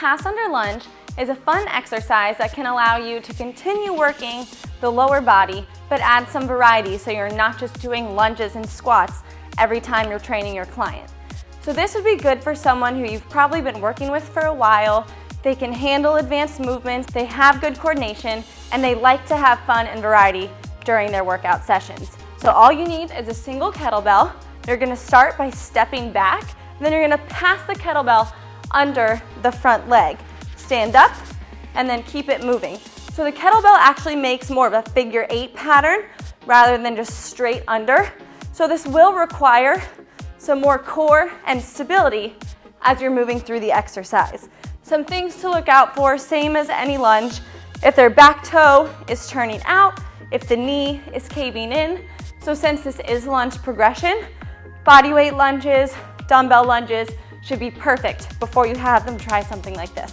Pass-Under Lunge is a fun exercise that can allow you to continue working the lower body, but add some variety so you're not just doing lunges and squats every time you're training your client. So this would be good for someone who you've probably been working with for a while. They can handle advanced movements, they have good coordination, and they like to have fun and variety during their workout sessions. So all you need is a single kettlebell. You're gonna start by stepping back, then you're gonna pass the kettlebell under the front leg. Stand up, and then keep it moving. So the kettlebell actually makes more of a figure 8 pattern rather than just straight under. So this will require some more core and stability as you're moving through the exercise. Some things to look out for, same as any lunge, if their back toe is turning out, if the knee is caving in. So since this is lunge progression, body weight lunges, dumbbell lunges should be perfect before you have them try something like this.